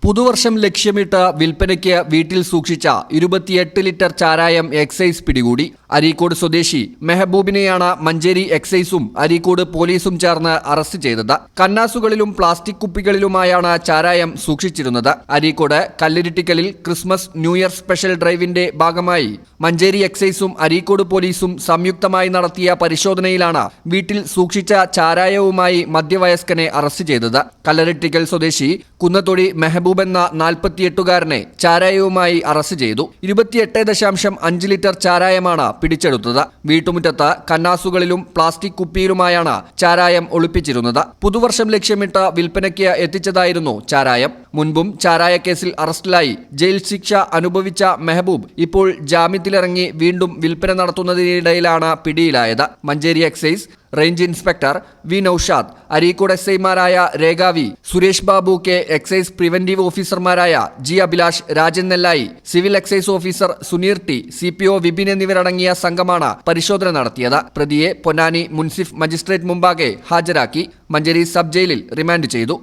പുതുവർഷം ലക്ഷ്യമിട്ട് വിൽപ്പനയ്ക്ക് വീട്ടിൽ സൂക്ഷിച്ച 28 ലിറ്റർ ചാരായം എക്സൈസ് പിടികൂടി. അരീക്കോട് സ്വദേശി മെഹബൂബിനെയാണ് മഞ്ചേരി എക്സൈസും അരീക്കോട് പോലീസും ചേർന്ന് അറസ്റ്റ് ചെയ്തത്. കന്നാസുകളിലും പ്ലാസ്റ്റിക് കുപ്പികളിലുമായാണ് ചാരായം സൂക്ഷിച്ചിരുന്നത്. അരീക്കോട് കല്ലിരിട്ടിക്കലിൽ ക്രിസ്മസ് ന്യൂ ഇയർ സ്പെഷ്യൽ ഡ്രൈവിന്റെ ഭാഗമായി മഞ്ചേരി എക്സൈസും അരീക്കോട് പോലീസും സംയുക്തമായി നടത്തിയ പരിശോധനയിലാണ് വീട്ടിൽ സൂക്ഷിച്ച ചാരായവുമായി മധ്യവയസ്കനെ അറസ്റ്റ് ചെയ്തത്. കല്ലരിട്ടിക്കൽ സ്വദേശി കുന്നത്തൊടി മെഹബൂബ് എന്ന 48-കാരനെ ചാരായവുമായി അറസ്റ്റ് ചെയ്തു. 28.5 ലിറ്റർ ചാരായമാണ് പിടിച്ചെടുത്തത്. വീട്ടുമുറ്റത്ത് കന്നാസുകളിലും പ്ലാസ്റ്റിക് കുപ്പിയിലുമായാണ് ചാരായം ഒളിപ്പിച്ചിരുന്നത്. പുതുവർഷം ലക്ഷ്യമിട്ട് വിൽപ്പനയ്ക്ക് എത്തിച്ചതായിരുന്നു ചാരായം. മുൻപും ചാരായ കേസിൽ അറസ്റ്റിലായി ജയിൽ ശിക്ഷ അനുഭവിച്ച മെഹബൂബ് ഇപ്പോൾ ജാമ്യത്തിലിറങ്ങി വീണ്ടും വിൽപ്പന നടത്തുന്നതിനിടയിലാണ് പിടിയിലായത്. Manjeri excise range inspector V Noushad, Areekode എസ്ഐമാരായ രേഖാവി, Suresh Babu K, excise preventive ഓഫീസർമാരായ G Abhilash, Rajan Nellayi, civil excise officer Suneer T, CPO Vipin എന്നിവരടങ്ങിയ സംഘമാണ് പരിശോധന നടത്തിയത്. പ്രതിയെ പൊന്നാനി മുൻസിഫ് മജിസ്ട്രേറ്റ് മുമ്പാകെ ഹാജരാക്കി മഞ്ചേരി സബ് ജയിലിൽ റിമാൻഡ് ചെയ്തു.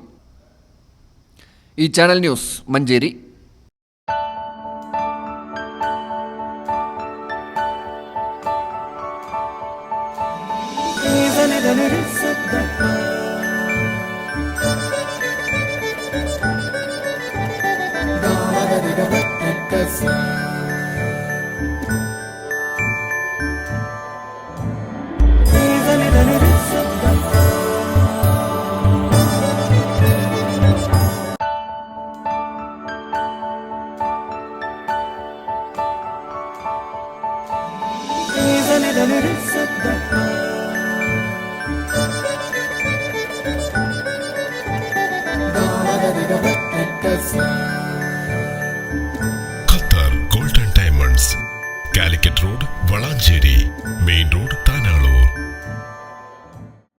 ഈ ചാനൽ ന്യൂസ് മഞ്ചേരി.